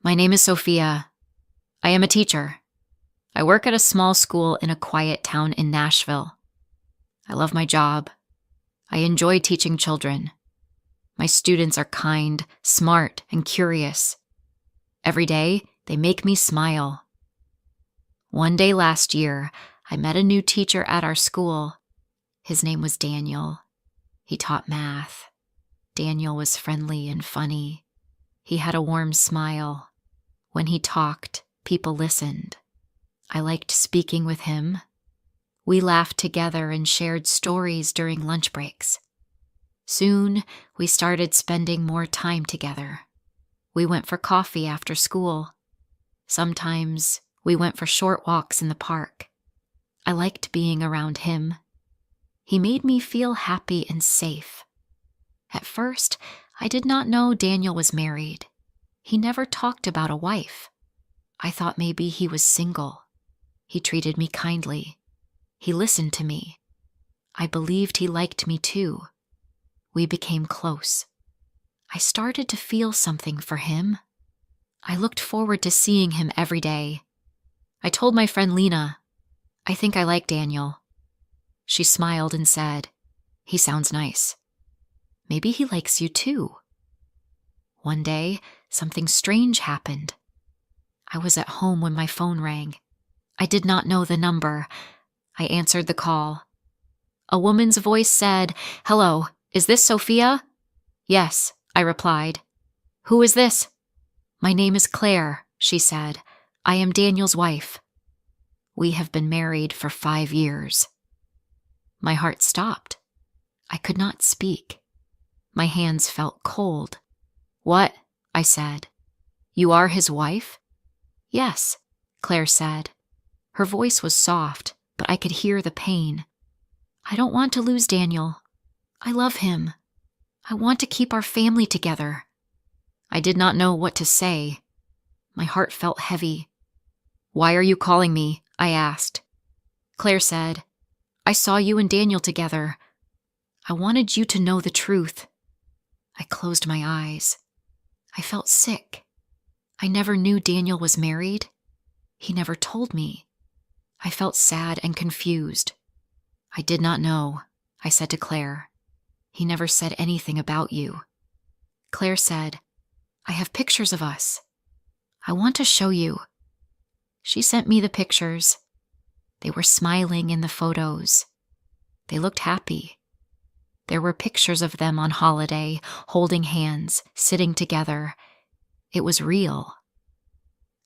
My name is Sophia. I am a teacher. I work at a small school in a quiet town in Nashville. I love my job. I enjoy teaching children. My students are kind, smart, and curious. Every day, they make me smile. One day last year, I met a new teacher at our school. His name was Daniel. He taught math. Daniel was friendly and funny. He had a warm smile. When he talked, people listened. I liked speaking with him. We laughed together and shared stories during lunch breaks. Soon, we started spending more time together. We went for coffee after school. Sometimes, we went for short walks in the park. I liked being around him. He made me feel happy and safe. At first, I did not know Daniel was married. He never talked about a wife. I thought maybe he was single. He treated me kindly. He listened to me. I believed he liked me too. We became close. I started to feel something for him. I looked forward to seeing him every day. I told my friend Lena, "I think I like Daniel." She smiled and said, "He sounds nice. Maybe he likes you too." One day, something strange happened. I was at home when my phone rang. I did not know the number. I answered the call. A woman's voice said, "Hello, is this Sophia?" "Yes," I replied. "Who is this?" "My name is Claire," she said. "I am Daniel's wife. We have been married for 5 years." My heart stopped. I could not speak. My hands felt cold. "What?" I said. "You are his wife?" "Yes," Claire said. Her voice was soft, but I could hear the pain. "I don't want to lose Daniel. I love him. I want to keep our family together." I did not know what to say. My heart felt heavy. "Why are you calling me?" I asked. Claire said, "I saw you and Daniel together. I wanted you to know the truth." I closed my eyes. I felt sick. I never knew Daniel was married. He never told me. I felt sad and confused. "I did not know," I said to Claire. "He never said anything about you." Claire said, "I have pictures of us. I want to show you." She sent me the pictures. They were smiling in the photos. They looked happy. There were pictures of them on holiday, holding hands, sitting together. It was real.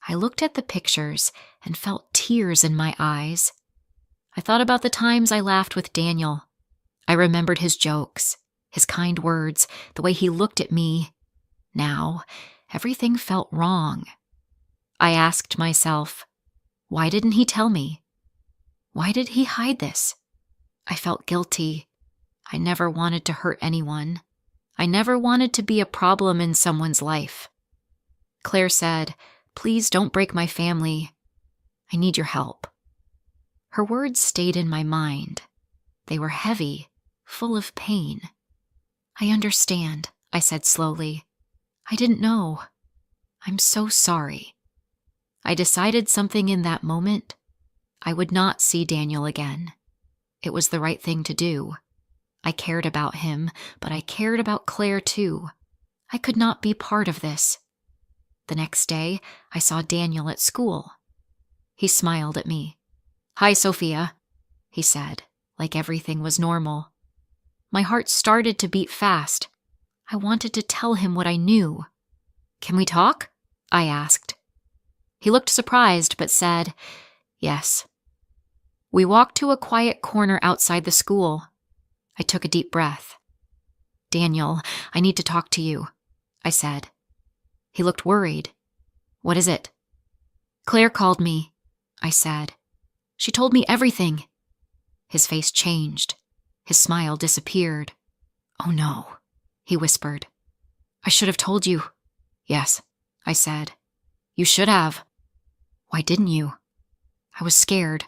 I looked at the pictures and felt tears in my eyes. I thought about the times I laughed with Daniel. I remembered his jokes, his kind words, the way he looked at me. Now, everything felt wrong. I asked myself, why didn't he tell me? Why did he hide this? I felt guilty. I never wanted to hurt anyone. I never wanted to be a problem in someone's life. Claire said, "Please don't break my family. I need your help." Her words stayed in my mind. They were heavy, full of pain. "I understand," I said slowly. "I didn't know. I'm so sorry." I decided something in that moment. I would not see Daniel again. It was the right thing to do. I cared about him, but I cared about Claire too. I could not be part of this. The next day, I saw Daniel at school. He smiled at me. "Hi, Sophia," he said, like everything was normal. My heart started to beat fast. I wanted to tell him what I knew. "Can we talk?" I asked. He looked surprised, but said, "Yes." We walked to a quiet corner outside the school. I took a deep breath. "Daniel, I need to talk to you," I said. He looked worried. "What is it?" "Claire called me," I said. "She told me everything." His face changed. His smile disappeared. "Oh no," he whispered. "I should have told you." "Yes," I said. "You should have." "Why didn't you?" "I was scared,"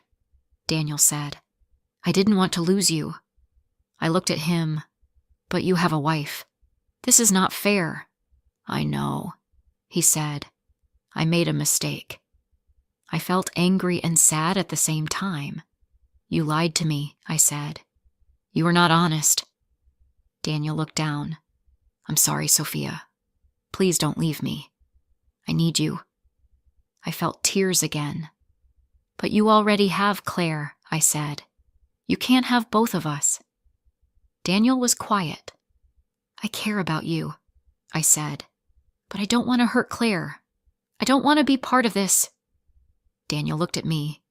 Daniel said. "I didn't want to lose you." I looked at him. "But you have a wife. This is not fair." "I know," he said. I made a mistake. I felt angry and sad at the same time. You lied to me, I said. You were not honest. Daniel looked down. I'm sorry, Sophia. Please don't leave me. I need you. I felt tears again. But you already have Claire, I said. You can't have both of us. Daniel was quiet. I care about you, I said, but I don't want to hurt Claire. I don't want to be part of this. Daniel looked at me.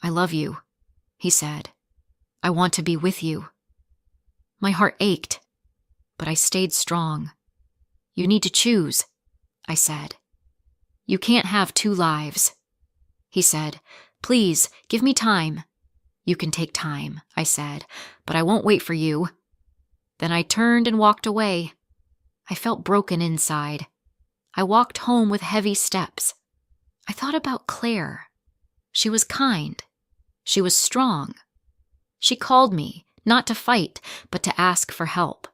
I love you, he said. I want to be with you. My heart ached, but I stayed strong. You need to choose, I said. You can't have two lives. He said, please, give me time. You can take time, I said, but I won't wait for you. Then I turned and walked away. I felt broken inside. I walked home with heavy steps. I thought about Claire. She was kind. She was strong. She called me, not to fight, but to ask for help.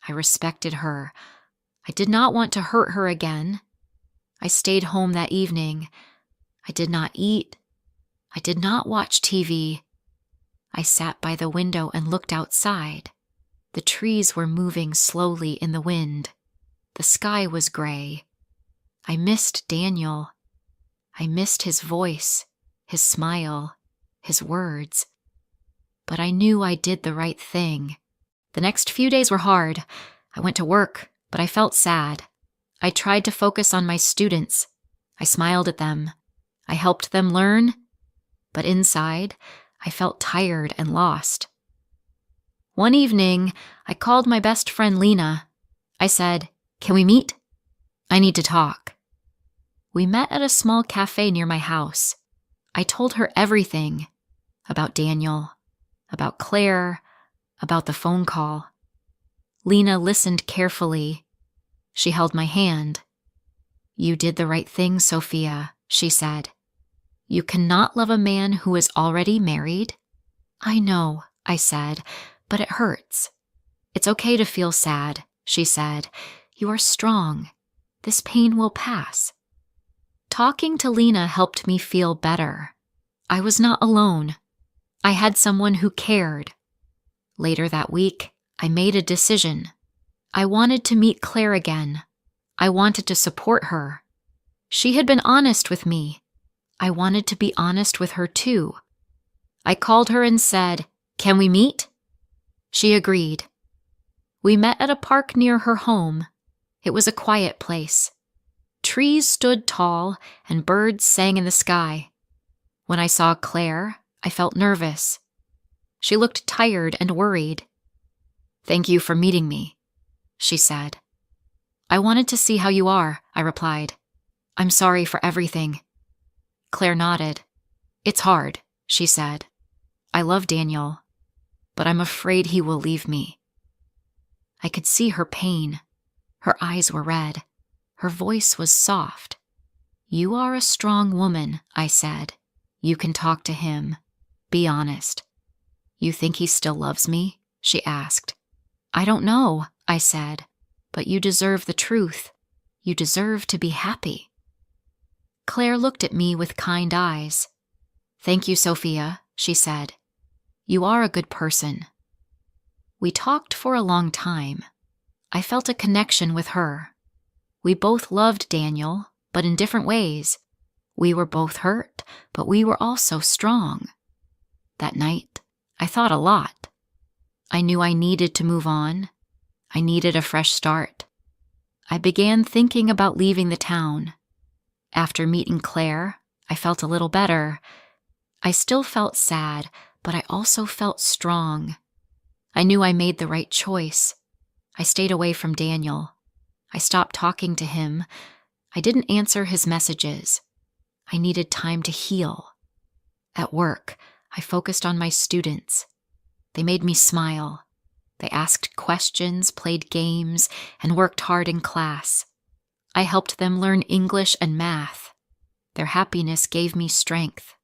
I respected her. I did not want to hurt her again. I stayed home that evening. I did not eat. I did not watch TV. I sat by the window and looked outside. The trees were moving slowly in the wind. The sky was gray. I missed Daniel. I missed his voice, his smile, his words. But I knew I did the right thing. The next few days were hard. I went to work, but I felt sad. I tried to focus on my students. I smiled at them. I helped them learn. But inside, I felt tired and lost. One evening, I called my best friend Lena. I said, "Can we meet? I need to talk." We met at a small cafe near my house. I told her everything about Daniel, about Claire, about the phone call. Lena listened carefully. She held my hand. "You did the right thing, Sophia," she said. "You cannot love a man who is already married." "I know," I said, "but it hurts." "It's okay to feel sad," she said. "You are strong. This pain will pass." Talking to Lena helped me feel better. I was not alone. I had someone who cared. Later that week, I made a decision. I wanted to meet Claire again. I wanted to support her. She had been honest with me. I wanted to be honest with her too. I called her and said, "Can we meet?" She agreed. We met at a park near her home. It was a quiet place. Trees stood tall and birds sang in the sky. When I saw Claire, I felt nervous. She looked tired and worried. "Thank you for meeting me," she said. "I wanted to see how you are," I replied. "I'm sorry for everything." Claire nodded. "It's hard," she said. "I love Daniel, but I'm afraid he will leave me." I could see her pain. Her eyes were red. Her voice was soft. "You are a strong woman," I said. "You can talk to him. Be honest." "You think he still loves me?" she asked. "I don't know," I said, "but you deserve the truth. You deserve to be happy." Claire looked at me with kind eyes. "Thank you, Sophia," she said. "You are a good person." We talked for a long time. I felt a connection with her. We both loved Daniel, but in different ways. We were both hurt, but we were also strong. That night, I thought a lot. I knew I needed to move on. I needed a fresh start. I began thinking about leaving the town. After meeting Claire, I felt a little better. I still felt sad, but I also felt strong. I knew I made the right choice. I stayed away from Daniel. I stopped talking to him. I didn't answer his messages. I needed time to heal. At work, I focused on my students. They made me smile. They asked questions, played games, and worked hard in class. I helped them learn English and math. Their happiness gave me strength.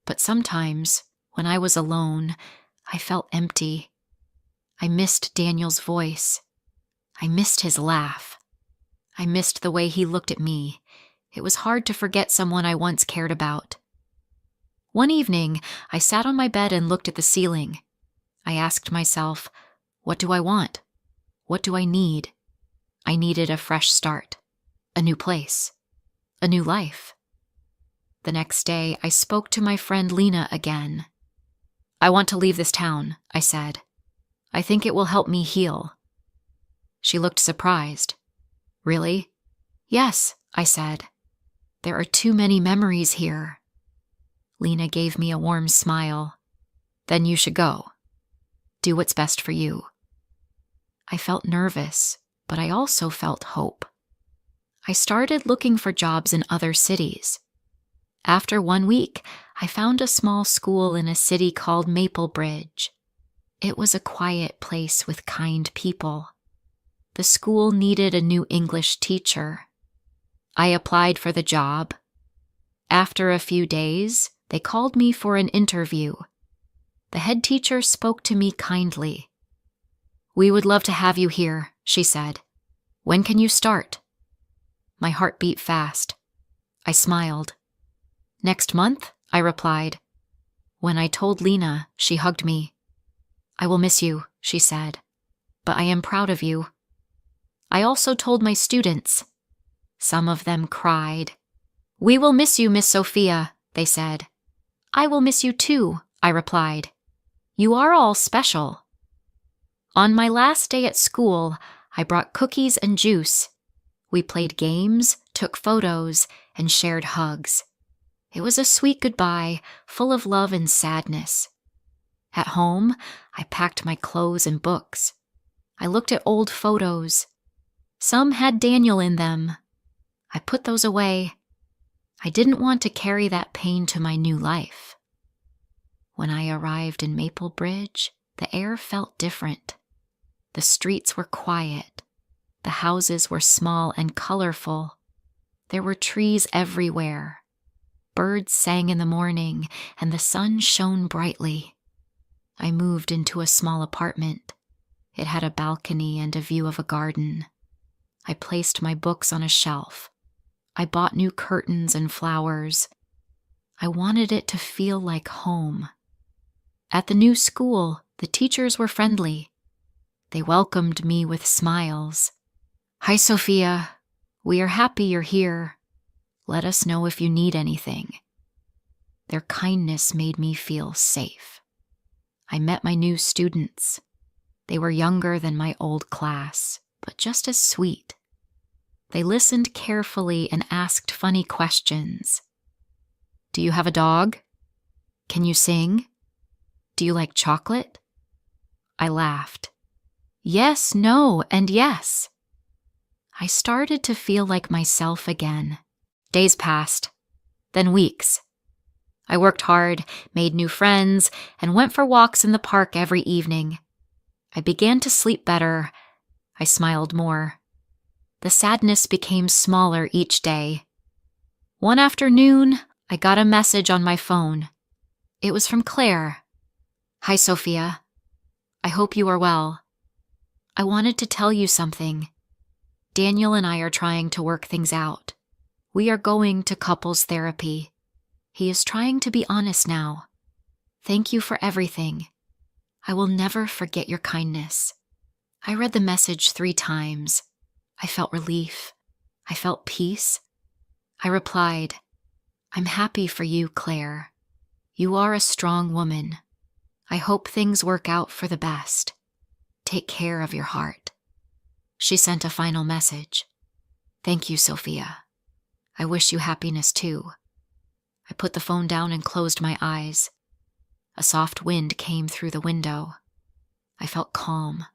But sometimes, when I was alone, I felt empty. I missed Daniel's voice. I missed his laugh. I missed the way he looked at me. It was hard to forget someone I once cared about. One evening, I sat on my bed and looked at the ceiling. I asked myself, what do I want? What do I need? I needed a fresh start, a new place, a new life. The next day, I spoke to my friend Lena again. I want to leave this town, I said. I think it will help me heal. She looked surprised. Really? Yes, I said. There are too many memories here. Lena gave me a warm smile. Then you should go. Do what's best for you. I felt nervous, but I also felt hope. I started looking for jobs in other cities. After 1 week, I found a small school in a city called Maplebridge. It was a quiet place with kind people. The school needed a new English teacher. I applied for the job. After a few days, they called me for an interview. The head teacher spoke to me kindly. "We would love to have you here," she said. "When can you start?" My heart beat fast. I smiled. "Next month," I replied. When I told Lena, she hugged me. "I will miss you," she said, "but I am proud of you." I also told my students. Some of them cried. "We will miss you, Miss Sophia," they said. "I will miss you too," I replied. "You are all special." On my last day at school, I brought cookies and juice. We played games, took photos, and shared hugs. It was a sweet goodbye, full of love and sadness. At home, I packed my clothes and books. I looked at old photos. Some had Daniel in them. I put those away. I didn't want to carry that pain to my new life. When I arrived in Maplebridge, the air felt different. The streets were quiet. The houses were small and colorful. There were trees everywhere. Birds sang in the morning, and the sun shone brightly. I moved into a small apartment. It had a balcony and a view of a garden. I placed my books on a shelf. I bought new curtains and flowers. I wanted it to feel like home. At the new school, the teachers were friendly. They welcomed me with smiles. "Hi, Sophia. We are happy you're here. Let us know if you need anything." Their kindness made me feel safe. I met my new students. They were younger than my old class, but just as sweet. They listened carefully and asked funny questions. "Do you have a dog? Can you sing? Do you like chocolate?" I laughed. Yes, no, and yes. I started to feel like myself again. Days passed, then weeks. I worked hard, made new friends, and went for walks in the park every evening. I began to sleep better. I smiled more. The sadness became smaller each day. One afternoon, I got a message on my phone. It was from Claire. "Hi, Sophia. I hope you are well. I wanted to tell you something. Daniel and I are trying to work things out. We are going to couples therapy. He is trying to be honest now. Thank you for everything. I will never forget your kindness." I read the message 3 times. I felt relief. I felt peace. I replied, "I'm happy for you, Claire. You are a strong woman. I hope things work out for the best. Take care of your heart." She sent a final message. "Thank you, Sophia. I wish you happiness too." I put the phone down and closed my eyes. A soft wind came through the window. I felt calm.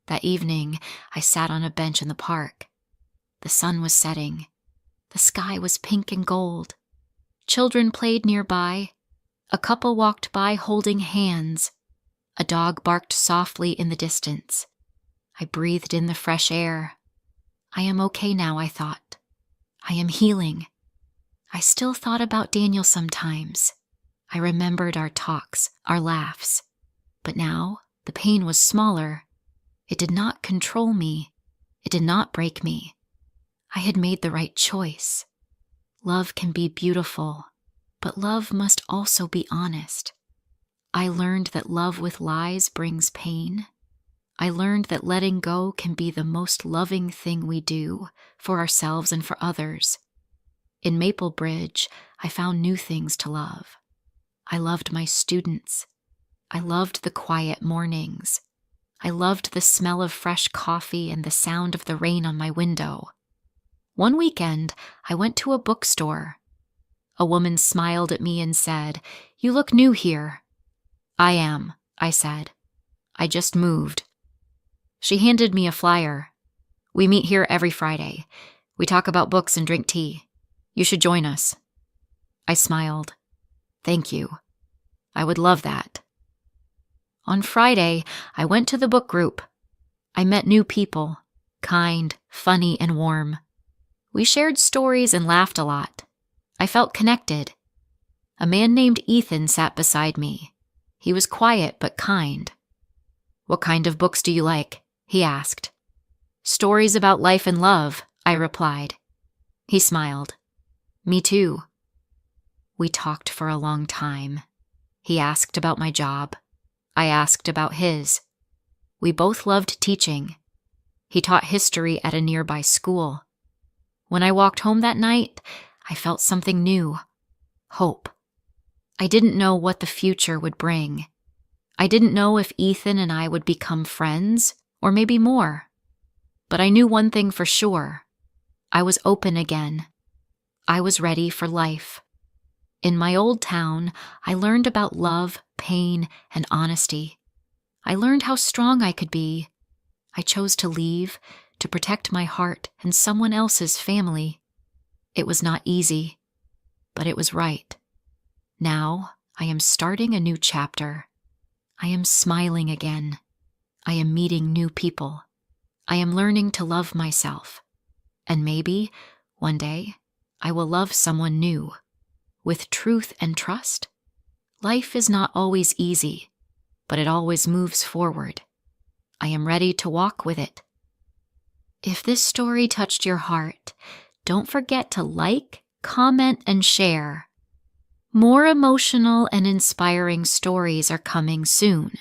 That evening, I sat on a bench in the park. The sun was setting. The sky was pink and gold. Children played nearby. A couple walked by holding hands. A dog barked softly in the distance. I breathed in the fresh air. I am okay now, I thought. I am healing. I still thought about Daniel sometimes. I remembered our talks, our laughs. But now, the pain was smaller. It did not control me. It did not break me. I had made the right choice. Love can be beautiful, but love must also be honest. I learned that love with lies brings pain. I learned that letting go can be the most loving thing we do for ourselves and for others. In Maple Bridge, I found new things to love. I loved my students. I loved the quiet mornings. I loved the smell of fresh coffee and the sound of the rain on my window. One weekend, I went to a bookstore. A woman smiled at me and said, "You look new here." "I am," I said. "I just moved." She handed me a flyer. "We meet here every Friday. We talk about books and drink tea. You should join us." I smiled. "Thank you. I would love that." On Friday, I went to the book group. I met new people, kind, funny, and warm. We shared stories and laughed a lot. I felt connected. A man named Ethan sat beside me. He was quiet but kind. "What kind of books do you like?" he asked. "Stories about life and love," I replied. He smiled. "Me too." We talked for a long time. He asked about my job. I asked about his. We both loved teaching. He taught history at a nearby school. When I walked home that night, I felt something new. Hope. I didn't know what the future would bring. I didn't know if Ethan and I would become friends, or maybe more. But I knew one thing for sure. I was open again. I was ready for life. In my old town, I learned about love, pain, and honesty. I learned how strong I could be. I chose to leave, to protect my heart and someone else's family. It was not easy, but it was right. Now, I am starting a new chapter. I am smiling again. I am meeting new people. I am learning to love myself. And maybe, one day, I will love someone new. With truth and trust, life is not always easy, but it always moves forward. I am ready to walk with it. If this story touched your heart, don't forget to like, comment, and share. More emotional and inspiring stories are coming soon.